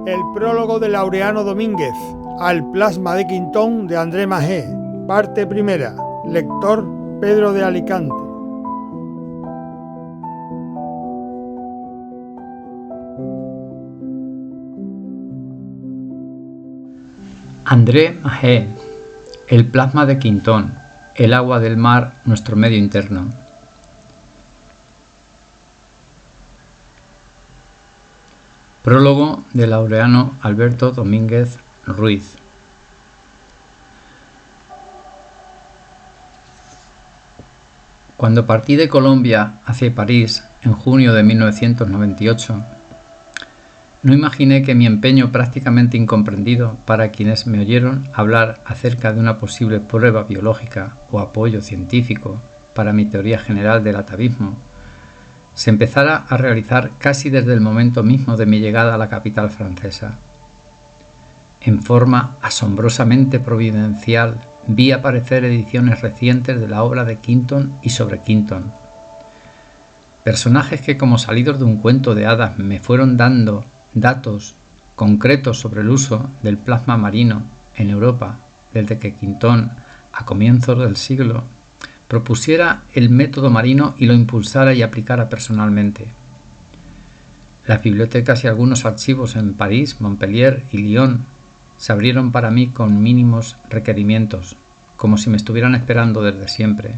El prólogo de Laureano Domínguez al Plasma de Quintón de André Magé. Parte primera. Lector Pedro de Alicante. André Magé. El plasma de Quintón. El agua del mar, nuestro medio interno. Prólogo de Laureano Alberto Domínguez Ruiz. Cuando partí de Colombia hacia París en junio de 1998, no imaginé que mi empeño prácticamente incomprendido para quienes me oyeron hablar acerca de una posible prueba biológica o apoyo científico para mi teoría general del atavismo se empezara a realizar casi desde el momento mismo de mi llegada a la capital francesa. En forma asombrosamente providencial vi aparecer ediciones recientes de la obra de Quinton y sobre Quinton. Personajes que como salidos de un cuento de hadas me fueron dando datos concretos sobre el uso del plasma marino en Europa desde que Quintón, a comienzos del siglo, propusiera el método marino y lo impulsara y aplicara personalmente. Las bibliotecas y algunos archivos en París, Montpellier y Lyon se abrieron para mí con mínimos requerimientos, como si me estuvieran esperando desde siempre.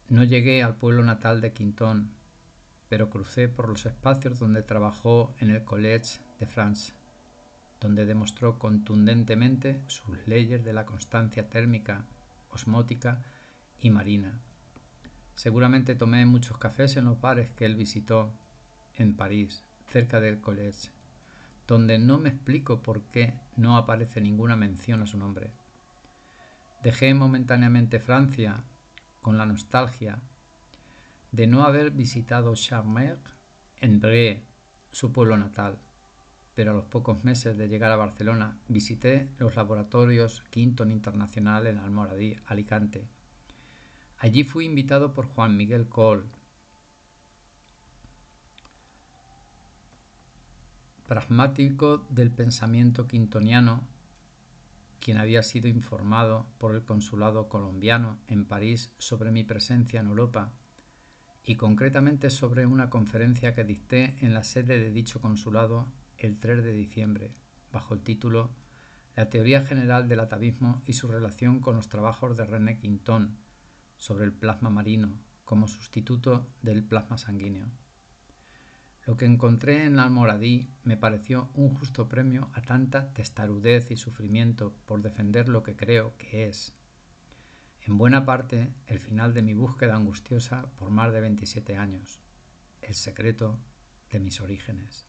No llegué al pueblo natal de Quintón, pero crucé por los espacios donde trabajó en el Collège de France, donde demostró contundentemente sus leyes de la constancia térmica, osmótica y marina. Seguramente tomé muchos cafés en los bares que él visitó en París, cerca del Collège, donde no me explico por qué no aparece ninguna mención a su nombre. Dejé momentáneamente Francia con la nostalgia de no haber visitado Charmères-en-Brie, su pueblo natal, pero a los pocos meses de llegar a Barcelona visité los laboratorios Quinton Internacional en Almoradí, Alicante. Allí fui invitado por Juan Miguel Coll, pragmático del pensamiento quintoniano, quien había sido informado por el consulado colombiano en París sobre mi presencia en Europa y concretamente sobre una conferencia que dicté en la sede de dicho consulado el 3 de diciembre, bajo el título La teoría general del atavismo y su relación con los trabajos de René Quintón sobre el plasma marino como sustituto del plasma sanguíneo. Lo que encontré en Almoradí me pareció un justo premio a tanta testarudez y sufrimiento por defender lo que creo que es, en buena parte, el final de mi búsqueda angustiosa por más de 27 años, el secreto de mis orígenes.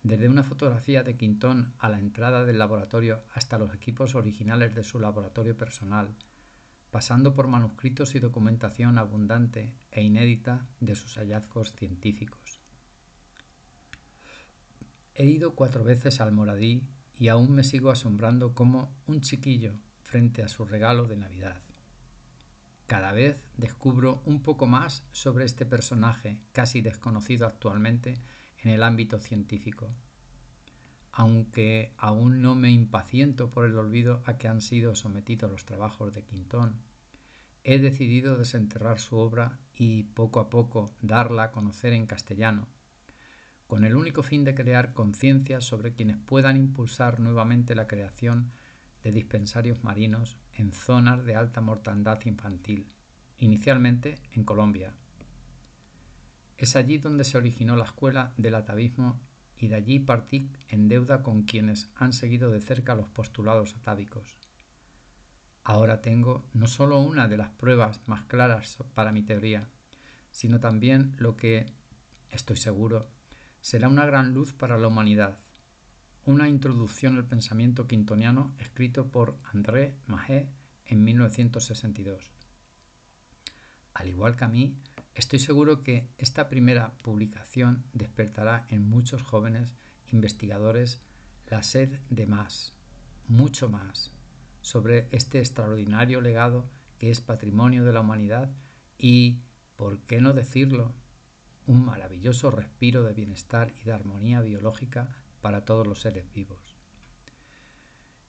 Desde una fotografía de Quintón a la entrada del laboratorio hasta los equipos originales de su laboratorio personal, pasando por manuscritos y documentación abundante e inédita de sus hallazgos científicos. He ido 4 veces a Almoradí y aún me sigo asombrando como un chiquillo frente a su regalo de Navidad. Cada vez descubro un poco más sobre este personaje casi desconocido actualmente en el ámbito científico, aunque aún no me impaciento por el olvido a que han sido sometidos los trabajos de Quintón. He decidido desenterrar su obra y poco a poco darla a conocer en castellano, con el único fin de crear conciencia sobre quienes puedan impulsar nuevamente la creación de dispensarios marinos en zonas de alta mortandad infantil, inicialmente en Colombia. Es allí donde se originó la escuela del atavismo y de allí partí en deuda con quienes han seguido de cerca los postulados atávicos. Ahora tengo no solo una de las pruebas más claras para mi teoría, sino también lo que, estoy seguro, será una gran luz para la humanidad. Una introducción al pensamiento quintoniano escrito por André Magé en 1962. Al igual que a mí, estoy seguro que esta primera publicación despertará en muchos jóvenes investigadores la sed de más, mucho más, sobre este extraordinario legado que es patrimonio de la humanidad y, ¿por qué no decirlo?, un maravilloso respiro de bienestar y de armonía biológica para todos los seres vivos.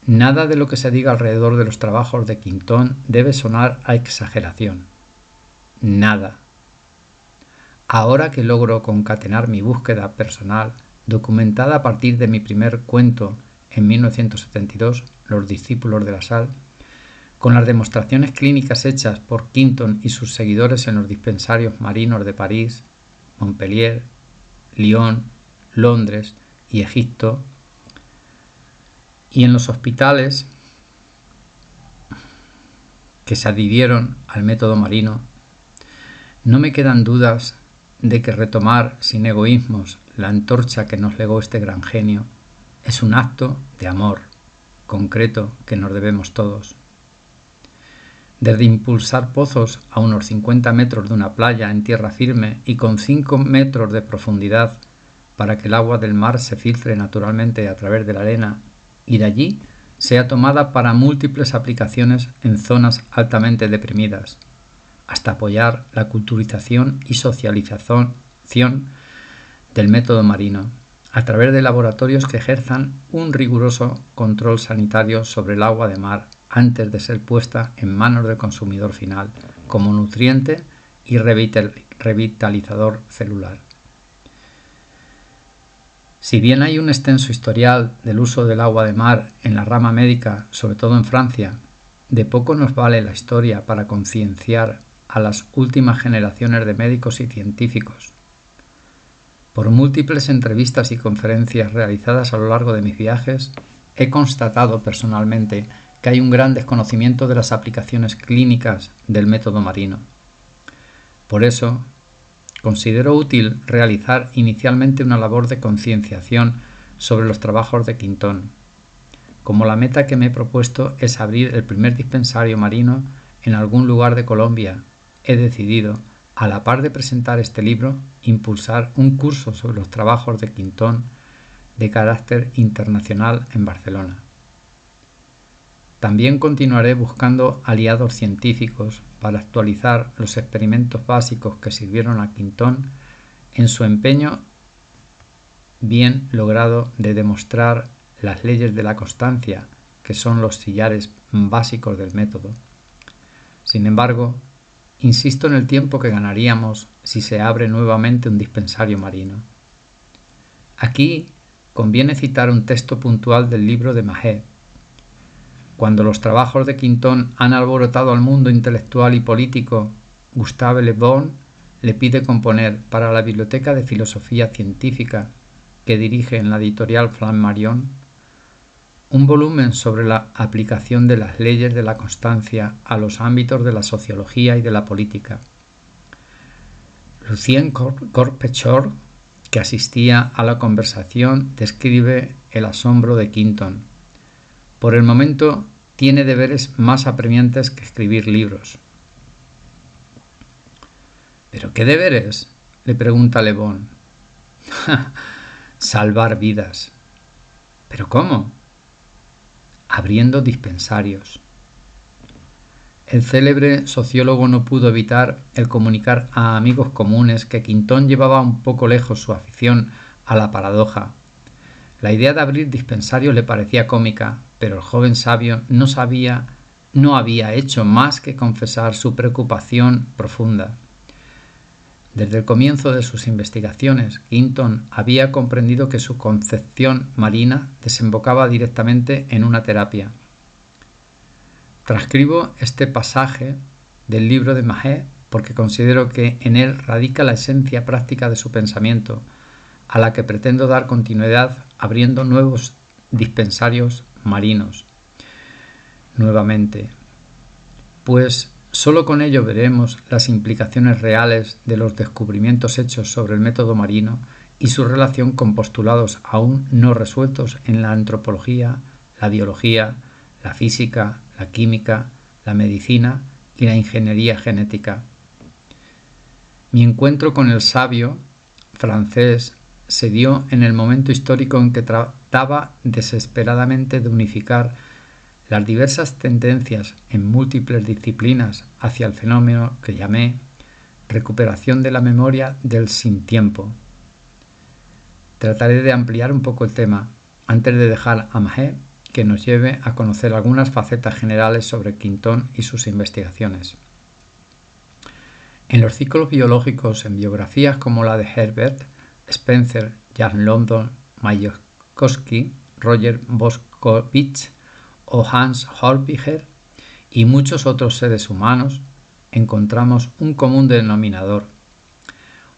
Nada de lo que se diga alrededor de los trabajos de Quintón debe sonar a exageración. Nada. Ahora que logro concatenar mi búsqueda personal, documentada a partir de mi primer cuento en 1972, Los discípulos de la sal, con las demostraciones clínicas hechas por Quinton y sus seguidores en los dispensarios marinos de París, Montpellier, Lyon, Londres y Egipto, y en los hospitales que se adhirieron al método marino, no me quedan dudas de que retomar sin egoísmos la antorcha que nos legó este gran genio es un acto de amor concreto que nos debemos todos. Desde impulsar pozos a unos 50 metros de una playa en tierra firme y con 5 metros de profundidad para que el agua del mar se filtre naturalmente a través de la arena y de allí sea tomada para múltiples aplicaciones en zonas altamente deprimidas, hasta apoyar la culturización y socialización del método marino, a través de laboratorios que ejerzan un riguroso control sanitario sobre el agua de mar antes de ser puesta en manos del consumidor final como nutriente y revitalizador celular. Si bien hay un extenso historial del uso del agua de mar en la rama médica, sobre todo en Francia, de poco nos vale la historia para concienciar a las últimas generaciones de médicos y científicos. Por múltiples entrevistas y conferencias realizadas a lo largo de mis viajes, he constatado personalmente que hay un gran desconocimiento de las aplicaciones clínicas del método marino. Por eso, considero útil realizar inicialmente una labor de concienciación sobre los trabajos de Quintón. Como la meta que me he propuesto es abrir el primer dispensario marino en algún lugar de Colombia, he decidido, a la par de presentar este libro, impulsar un curso sobre los trabajos de Quintón de carácter internacional en Barcelona. También continuaré buscando aliados científicos para actualizar los experimentos básicos que sirvieron a Quintón en su empeño bien logrado de demostrar las leyes de la constancia, que son los sillares básicos del método. Sin embargo, insisto en el tiempo que ganaríamos si se abre nuevamente un dispensario marino. Aquí conviene citar un texto puntual del libro de Mahé. Cuando los trabajos de Quintón han alborotado al mundo intelectual y político, Gustave Le Bon le pide componer para la Biblioteca de Filosofía Científica que dirige en la editorial Flammarion un volumen sobre la aplicación de las leyes de la constancia a los ámbitos de la sociología y de la política. Lucien Corpechor, que asistía a la conversación, describe el asombro de Quintón. Por el momento tiene deberes más apremiantes que escribir libros. ¿Pero qué deberes?, le pregunta Le Bon. Salvar vidas. ¿Pero cómo? Abriendo dispensarios. El célebre sociólogo no pudo evitar el comunicar a amigos comunes que Quintón llevaba un poco lejos su afición a la paradoja. La idea de abrir dispensarios le parecía cómica, pero el joven sabio no había hecho más que confesar su preocupación profunda. Desde el comienzo de sus investigaciones, Quintón había comprendido que su concepción marina desembocaba directamente en una terapia. Transcribo este pasaje del libro de Mahé porque considero que en él radica la esencia práctica de su pensamiento, a la que pretendo dar continuidad abriendo nuevos dispensarios marinos. Nuevamente, pues solo con ello veremos las implicaciones reales de los descubrimientos hechos sobre el método marino y su relación con postulados aún no resueltos en la antropología, la biología, la física, la química, la medicina y la ingeniería genética. Mi encuentro con el sabio francés se dio en el momento histórico en que trataba desesperadamente de unificar las diversas tendencias en múltiples disciplinas hacia el fenómeno que llamé recuperación de la memoria del sin tiempo. Trataré de ampliar un poco el tema antes de dejar a Mahé que nos lleve a conocer algunas facetas generales sobre Quintón y sus investigaciones. En los ciclos biológicos, en biografías como la de Herbert Spencer, Jan London, Mayakovsky, Roger Boschkovich o Hans Holzbicher y muchos otros seres humanos, encontramos un común denominador,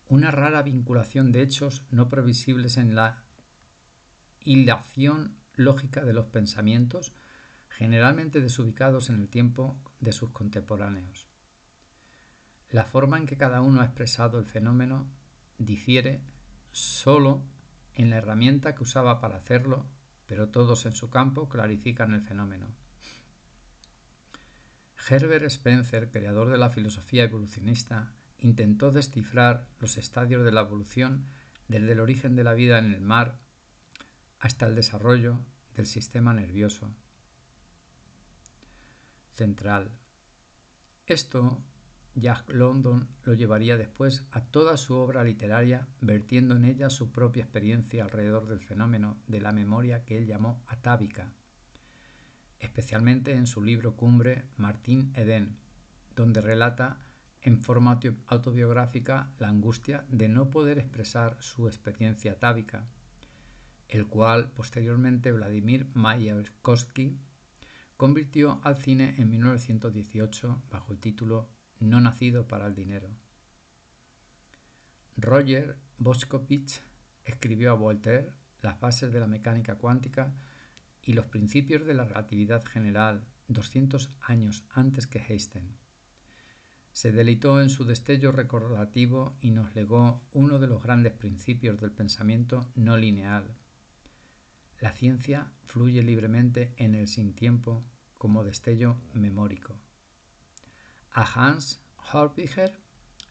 una rara vinculación de hechos no previsibles en la hilación lógica de los pensamientos, generalmente desubicados en el tiempo de sus contemporáneos. La forma en que cada uno ha expresado el fenómeno difiere solo en la herramienta que usaba para hacerlo, pero todos en su campo clarifican el fenómeno. Herbert Spencer, creador de la filosofía evolucionista, intentó descifrar los estadios de la evolución desde el origen de la vida en el mar hasta el desarrollo del sistema nervioso central. Esto Jack London lo llevaría después a toda su obra literaria, vertiendo en ella su propia experiencia alrededor del fenómeno de la memoria que él llamó atávica, especialmente en su libro cumbre Martín Eden, donde relata en forma autobiográfica la angustia de no poder expresar su experiencia atávica, el cual posteriormente Vladimir Mayakovsky convirtió al cine en 1918 bajo el título No nacido para el dinero. Roger Boschkovich escribió a Voltaire las bases de la mecánica cuántica y los principios de la relatividad general 200 años antes que Einstein. Se deleitó en su destello recordativo y nos legó uno de los grandes principios del pensamiento no lineal. La ciencia fluye libremente en el sin tiempo como destello memórico. A Hans Holzbicher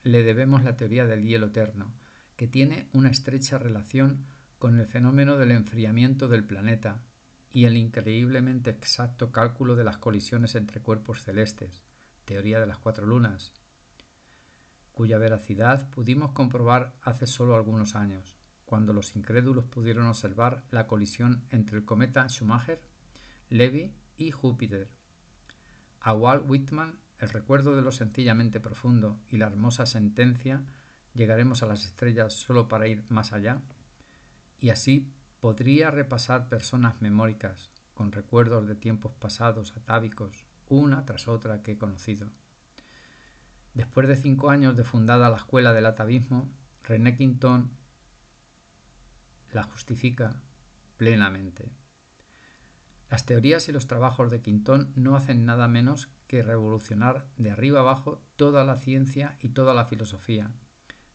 le debemos la teoría del hielo eterno, que tiene una estrecha relación con el fenómeno del enfriamiento del planeta y el increíblemente exacto cálculo de las colisiones entre cuerpos celestes, teoría de las 4 lunas, cuya veracidad pudimos comprobar hace solo algunos años, cuando los incrédulos pudieron observar la colisión entre el cometa Schumacher, Levy y Júpiter. A Walt Whitman, el recuerdo de lo sencillamente profundo y la hermosa sentencia, llegaremos a las estrellas solo para ir más allá, y así podría repasar personas memóricas, con recuerdos de tiempos pasados atávicos, una tras otra que he conocido. Después de 5 años de fundada la Escuela del Atavismo, René Quintón la justifica plenamente. Las teorías y los trabajos de Quintón no hacen nada menos que revolucionar de arriba abajo toda la ciencia y toda la filosofía.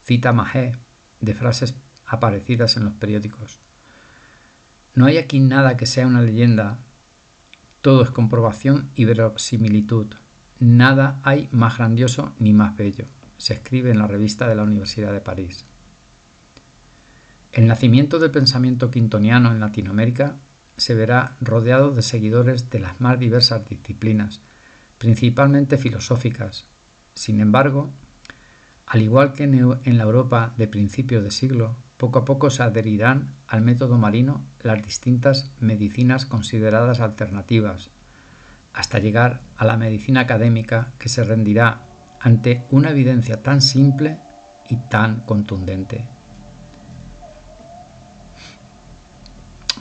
Cita Mahé de frases aparecidas en los periódicos. No hay aquí nada que sea una leyenda, todo es comprobación y verosimilitud. Nada hay más grandioso ni más bello, se escribe en la revista de la Universidad de París. El nacimiento del pensamiento quintoniano en Latinoamérica se verá rodeado de seguidores de las más diversas disciplinas, principalmente filosóficas. Sin embargo, al igual que en la Europa de principios de siglo, poco a poco se adherirán al método marino las distintas medicinas consideradas alternativas, hasta llegar a la medicina académica que se rendirá ante una evidencia tan simple y tan contundente.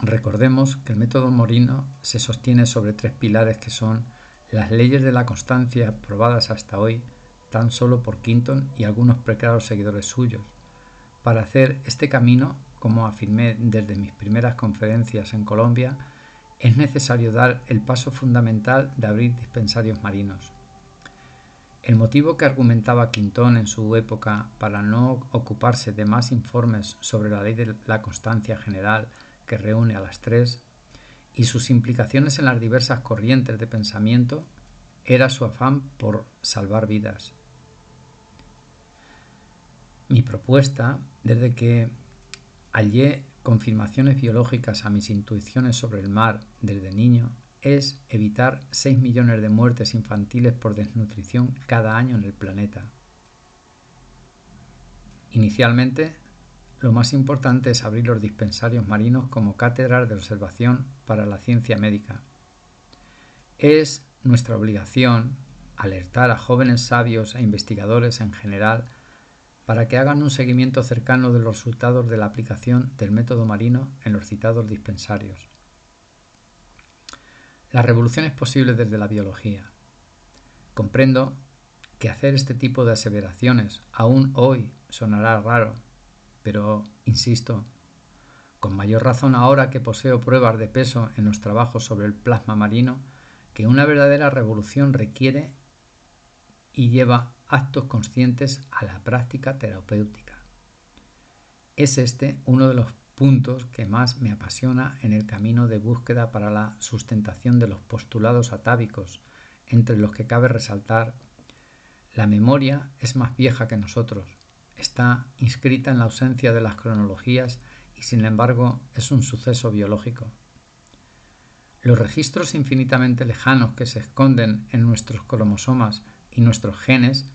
Recordemos que el método marino se sostiene sobre 3 pilares que son las leyes de la constancia probadas hasta hoy tan solo por Quintón y algunos preclaros seguidores suyos. Para hacer este camino, como afirmé desde mis primeras conferencias en Colombia, es necesario dar el paso fundamental de abrir dispensarios marinos. El motivo que argumentaba Quintón en su época para no ocuparse de más informes sobre la ley de la constancia general que reúne a las 3 y sus implicaciones en las diversas corrientes de pensamiento era su afán por salvar vidas. Mi propuesta, desde que hallé confirmaciones biológicas a mis intuiciones sobre el mar desde niño, es evitar 6 millones de muertes infantiles por desnutrición cada año en el planeta. Inicialmente, lo más importante es abrir los dispensarios marinos como cátedras de observación para la ciencia médica. Es nuestra obligación alertar a jóvenes sabios e investigadores en general para que hagan un seguimiento cercano de los resultados de la aplicación del método marino en los citados dispensarios. La revolución es posible desde la biología. Comprendo que hacer este tipo de aseveraciones aún hoy sonará raro, pero, insisto, con mayor razón ahora que poseo pruebas de peso en los trabajos sobre el plasma marino, que una verdadera revolución requiere y lleva actos conscientes a la práctica terapéutica. Es este uno de los puntos que más me apasiona en el camino de búsqueda para la sustentación de los postulados atávicos, entre los que cabe resaltar: la memoria es más vieja que nosotros, está inscrita en la ausencia de las cronologías y sin embargo es un suceso biológico. Los registros infinitamente lejanos que se esconden en nuestros cromosomas y nuestros genes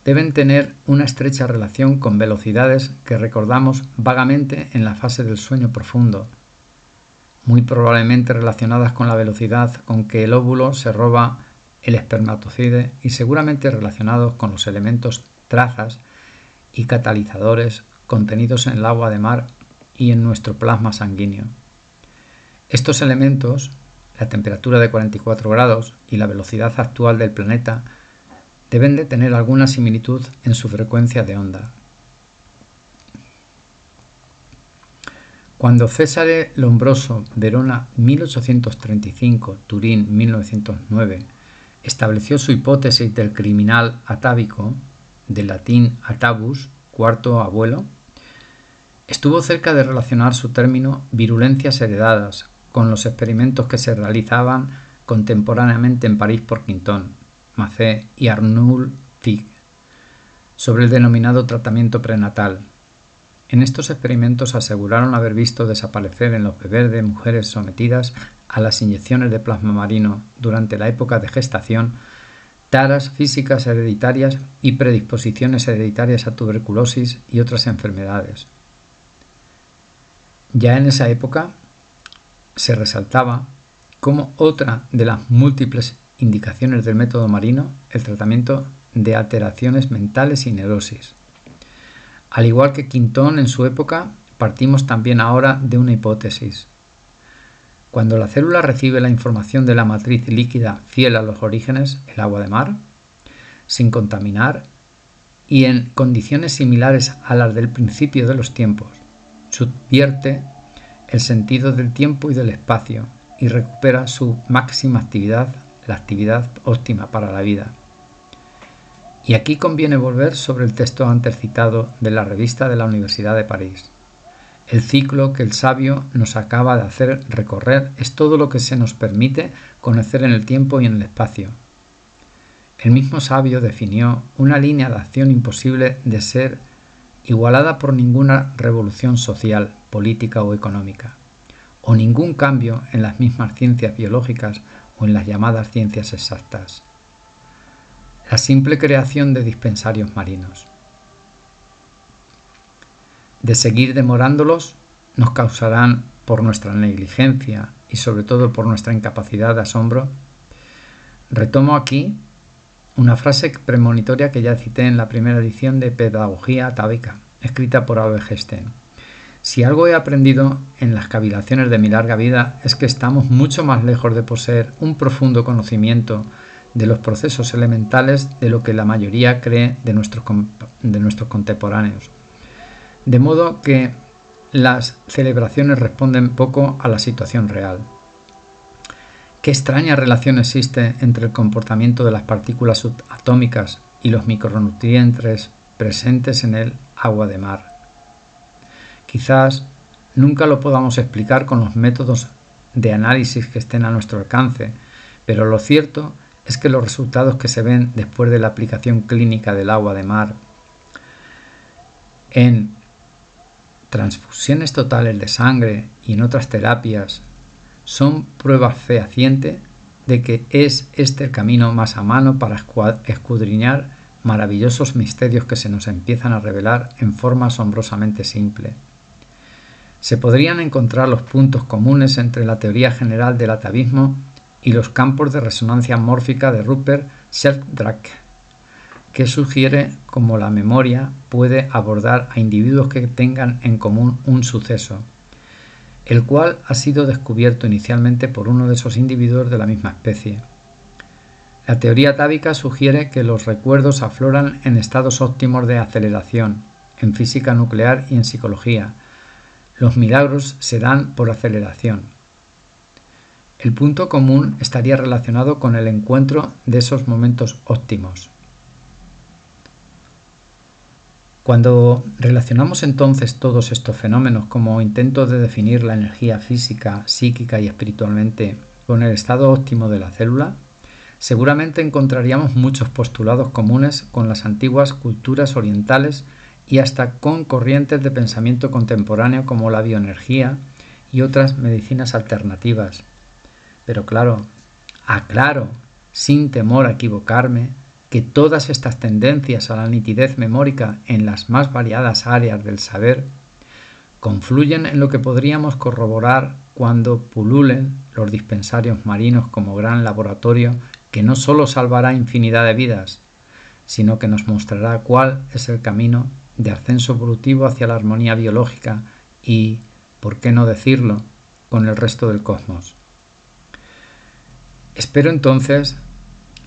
deben tener una estrecha relación con velocidades que recordamos vagamente en la fase del sueño profundo, muy probablemente relacionadas con la velocidad con que el óvulo se roba el espermatozoide y seguramente relacionados con los elementos trazas y catalizadores contenidos en el agua de mar y en nuestro plasma sanguíneo. Estos elementos, la temperatura de 44 grados y la velocidad actual del planeta, deben de tener alguna similitud en su frecuencia de onda. Cuando Cesare Lombroso, Verona 1835, Turín 1909, estableció su hipótesis del criminal atávico, del latín atavus, cuarto abuelo, estuvo cerca de relacionar su término virulencias heredadas con los experimentos que se realizaban contemporáneamente en París por Quinton, Macé y Arnould Figue sobre el denominado tratamiento prenatal. En estos experimentos aseguraron haber visto desaparecer en los bebés de mujeres sometidas a las inyecciones de plasma marino durante la época de gestación taras físicas hereditarias y predisposiciones hereditarias a tuberculosis y otras enfermedades. Ya en esa época se resaltaba como otra de las múltiples indicaciones del método marino el tratamiento de alteraciones mentales y neurosis. Al igual que Quinton en su época, partimos también ahora de una hipótesis. Cuando la célula recibe la información de la matriz líquida fiel a los orígenes, el agua de mar, sin contaminar y en condiciones similares a las del principio de los tiempos, subvierte el sentido del tiempo y del espacio y recupera su máxima actividad, la actividad óptima para la vida. Y aquí conviene volver sobre el texto antes citado de la revista de la Universidad de París. El ciclo que el sabio nos acaba de hacer recorrer es todo lo que se nos permite conocer en el tiempo y en el espacio. El mismo sabio definió una línea de acción imposible de ser igualada por ninguna revolución social, política o económica, o ningún cambio en las mismas ciencias biológicas o en las llamadas ciencias exactas. La simple creación de dispensarios marinos. De seguir demorándolos, nos causarán, por nuestra negligencia y sobre todo por nuestra incapacidad de asombro. Retomo aquí una frase premonitoria que ya cité en la primera edición de Pedagogía Atávica, escrita por Albert Einstein. Si algo he aprendido en las cavilaciones de mi larga vida es que estamos mucho más lejos de poseer un profundo conocimiento de los procesos elementales de lo que la mayoría cree de nuestros contemporáneos. De modo que las celebraciones responden poco a la situación real. ¿Qué extraña relación existe entre el comportamiento de las partículas subatómicas y los micronutrientes presentes en el agua de mar? Quizás nunca lo podamos explicar con los métodos de análisis que estén a nuestro alcance, pero lo cierto es que los resultados que se ven después de la aplicación clínica del agua de mar en transfusiones totales de sangre y en otras terapias son prueba fehaciente de que es este el camino más a mano para escudriñar maravillosos misterios que se nos empiezan a revelar en forma asombrosamente simple. Se podrían encontrar los puntos comunes entre la teoría general del atavismo y los campos de resonancia mórfica de Rupert Sheldrake, que sugiere cómo la memoria puede abordar a individuos que tengan en común un suceso, el cual ha sido descubierto inicialmente por uno de esos individuos de la misma especie. La teoría atávica sugiere que los recuerdos afloran en estados óptimos de aceleración, en física nuclear y en psicología. Los milagros se dan por aceleración. El punto común estaría relacionado con el encuentro de esos momentos óptimos. Cuando relacionamos entonces todos estos fenómenos como intentos de definir la energía física, psíquica y espiritualmente con el estado óptimo de la célula, seguramente encontraríamos muchos postulados comunes con las antiguas culturas orientales y hasta con corrientes de pensamiento contemporáneo como la bioenergía y otras medicinas alternativas. Pero claro, aclaro, sin temor a equivocarme, que todas estas tendencias a la nitidez memórica en las más variadas áreas del saber confluyen en lo que podríamos corroborar cuando pululen los dispensarios marinos como gran laboratorio que no solo salvará infinidad de vidas, sino que nos mostrará cuál es el camino de ascenso evolutivo hacia la armonía biológica y, por qué no decirlo, con el resto del cosmos. Espero entonces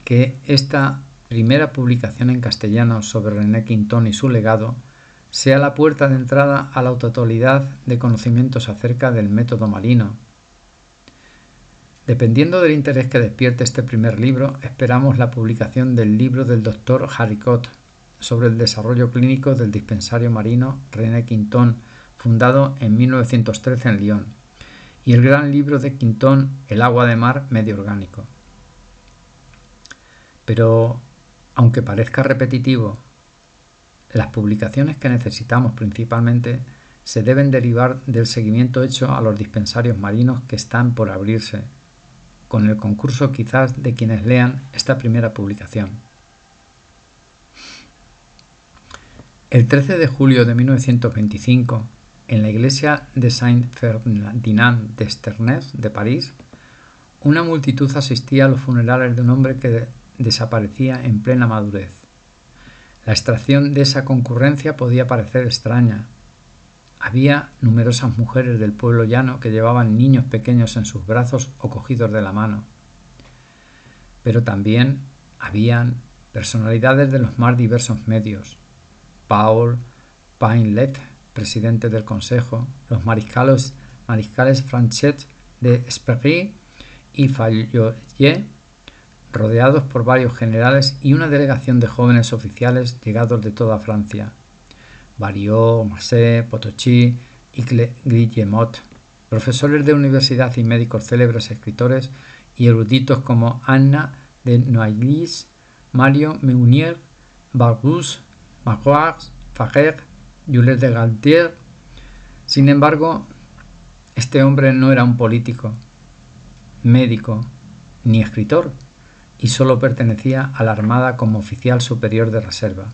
que esta primera publicación en castellano sobre René Quintón y su legado sea la puerta de entrada a la totalidad de conocimientos acerca del método marino. Dependiendo del interés que despierte este primer libro, esperamos la publicación del libro del Dr. Haricot sobre el desarrollo clínico del dispensario marino René Quintón, fundado en 1913 en Lyon, y el gran libro de Quintón, El agua de mar medio orgánico. Pero, aunque parezca repetitivo, las publicaciones que necesitamos principalmente se deben derivar del seguimiento hecho a los dispensarios marinos que están por abrirse, con el concurso quizás de quienes lean esta primera publicación. El 13 de julio de 1925, en la iglesia de Saint-Ferdinand d'Esternès de París, una multitud asistía a los funerales de un hombre que desaparecía en plena madurez. La extracción de esa concurrencia podía parecer extraña. Había numerosas mujeres del pueblo llano que llevaban niños pequeños en sus brazos o cogidos de la mano. Pero también habían personalidades de los más diversos medios. Paul Painlet, presidente del Consejo, los mariscales Franchet de Espery y Fayollet, rodeados por varios generales y una delegación de jóvenes oficiales llegados de toda Francia. Barriot, Massé, Potocchi y Guillemot, profesores de universidad y médicos célebres escritores y eruditos como Anna de Noailles, Mario Meunier, Barbus, Magloire, Fager, Jules de Galtier. Sin embargo, este hombre no era un político, médico ni escritor, y solo pertenecía a la Armada como oficial superior de reserva.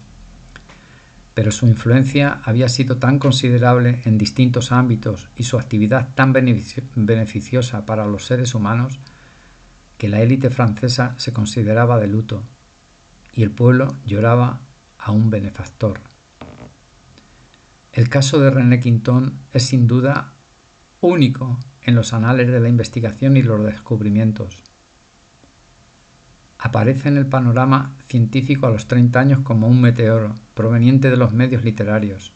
Pero su influencia había sido tan considerable en distintos ámbitos y su actividad tan beneficiosa para los seres humanos que la élite francesa se consideraba de luto y el pueblo lloraba a un benefactor. El caso de René Quintón es sin duda único en los anales de la investigación y los descubrimientos. Aparece en el panorama científico a los 30 años como un meteoro proveniente de los medios literarios.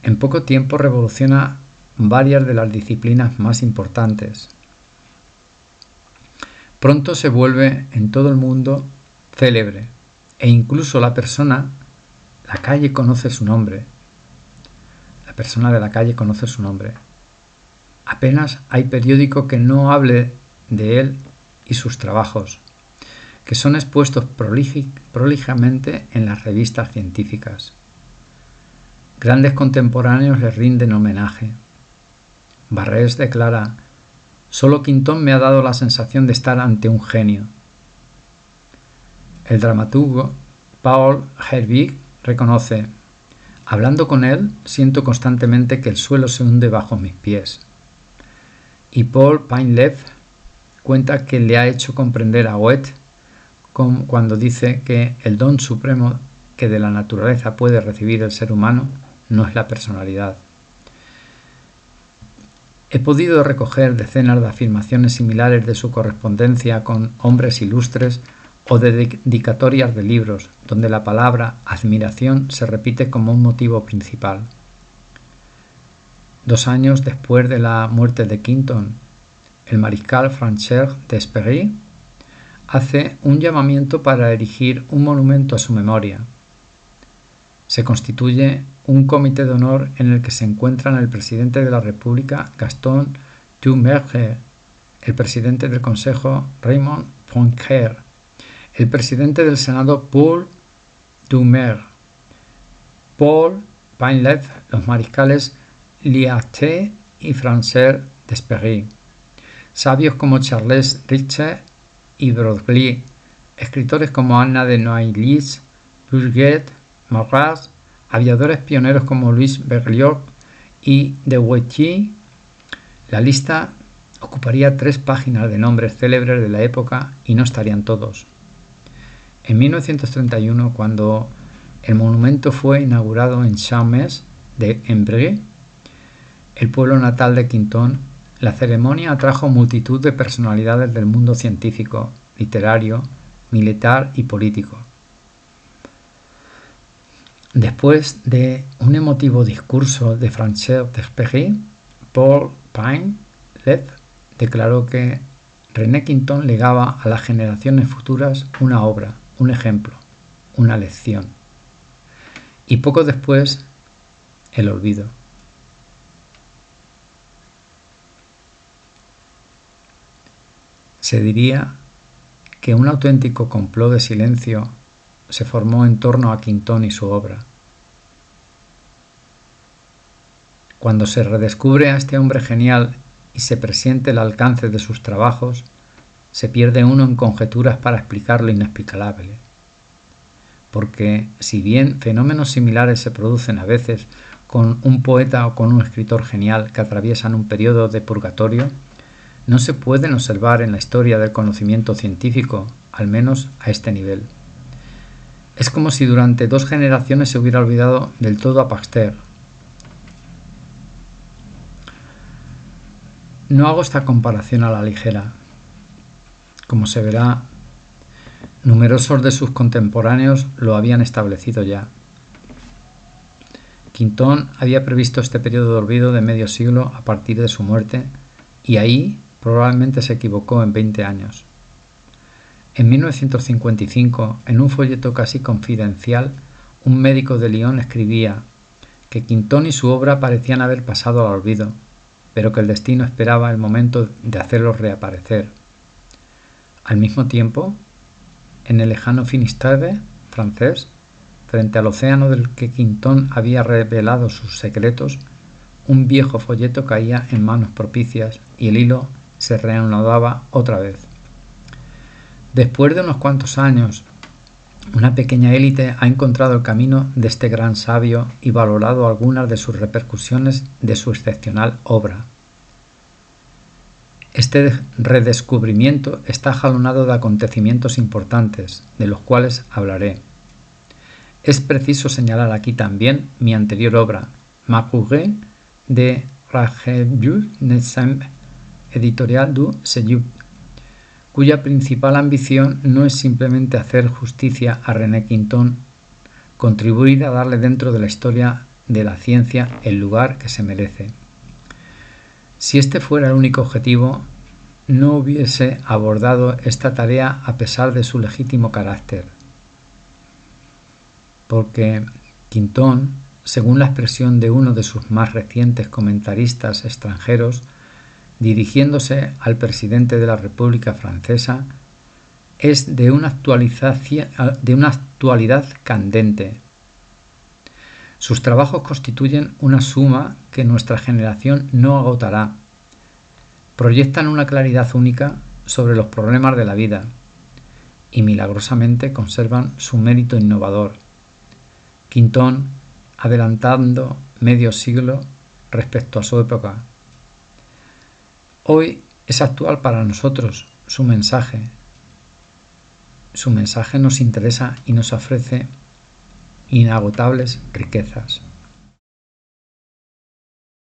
En poco tiempo revoluciona varias de las disciplinas más importantes. Pronto se vuelve en todo el mundo célebre e incluso la calle conoce su nombre. La persona de la calle conoce su nombre. Apenas hay periódico que no hable de él y sus trabajos, que son expuestos prolijamente en las revistas científicas. Grandes contemporáneos le rinden homenaje. Barrés declara: «Solo Quintón me ha dado la sensación de estar ante un genio». El dramaturgo Paul Herwig reconoce: hablando con él, siento constantemente que el suelo se hunde bajo mis pies. Y Paul Painlev cuenta que le ha hecho comprender a Goethe cuando dice que el don supremo que de la naturaleza puede recibir el ser humano no es la personalidad. He podido recoger decenas de afirmaciones similares de su correspondencia con hombres ilustres o de dedicatorias de libros, donde la palabra admiración se repite como un motivo principal. 2 años después de la muerte de Quinton, el mariscal Francesc d'Espery hace un llamamiento para erigir un monumento a su memoria. Se constituye un comité de honor en el que se encuentran el presidente de la República, Gaston Doumergue, el presidente del Consejo, Raymond Poincaré, el presidente del Senado, Paul Doumer, Paul Painlev, los mariscales Liaté y Francesc d'Espery, sabios como Charles Richter y Broglie, escritores como Anna de Noailles, Bourget, Maurras, aviadores pioneros como Louis Berlioz y de Guettier. La lista ocuparía 3 páginas de nombres célebres de la época y no estarían todos. En 1931, cuando el monumento fue inaugurado en Champs de Embré, el pueblo natal de Quinton, la ceremonia atrajo multitud de personalidades del mundo científico, literario, militar y político. Después de un emotivo discurso de Francesc d'Espery, Paul Painlev declaró que René Quinton legaba a las generaciones futuras una obra, un ejemplo, una lección. Y poco después, el olvido. Se diría que un auténtico complot de silencio se formó en torno a Quinton y su obra. Cuando se redescubre a este hombre genial y se presiente el alcance de sus trabajos, se pierde uno en conjeturas para explicar lo inexplicable. Porque, si bien fenómenos similares se producen a veces con un poeta o con un escritor genial que atraviesan un periodo de purgatorio, no se pueden observar en la historia del conocimiento científico, al menos a este nivel. Es como si durante 2 generaciones se hubiera olvidado del todo a Pasteur. No hago esta comparación a la ligera. Como se verá, numerosos de sus contemporáneos lo habían establecido ya. Quinton había previsto este periodo de olvido de medio siglo a partir de su muerte, y ahí probablemente se equivocó en 20 años. En 1955, en un folleto casi confidencial, un médico de Lyon escribía que Quinton y su obra parecían haber pasado al olvido, pero que el destino esperaba el momento de hacerlos reaparecer. Al mismo tiempo, en el lejano Finistère francés, frente al océano del que Quinton había revelado sus secretos, un viejo folleto caía en manos propicias y el hilo se reanudaba otra vez. Después de unos cuantos años, una pequeña élite ha encontrado el camino de este gran sabio y valorado algunas de sus repercusiones de su excepcional obra. Este redescubrimiento está jalonado de acontecimientos importantes, de los cuales hablaré. Es preciso señalar aquí también mi anterior obra, Ma Courée de Rajevieux-Nessemb, editorial du Seuil, cuya principal ambición no es simplemente hacer justicia a René Quinton, contribuir a darle dentro de la historia de la ciencia el lugar que se merece. Si este fuera el único objetivo, no hubiese abordado esta tarea a pesar de su legítimo carácter. Porque Quinton, según la expresión de uno de sus más recientes comentaristas extranjeros, dirigiéndose al presidente de la República Francesa, es de una actualidad candente. Sus trabajos constituyen una suma que nuestra generación no agotará. Proyectan una claridad única sobre los problemas de la vida y milagrosamente conservan su mérito innovador. Quintón adelantando medio siglo respecto a su época. Hoy es actual para nosotros su mensaje. Su mensaje nos interesa y nos ofrece inagotables riquezas.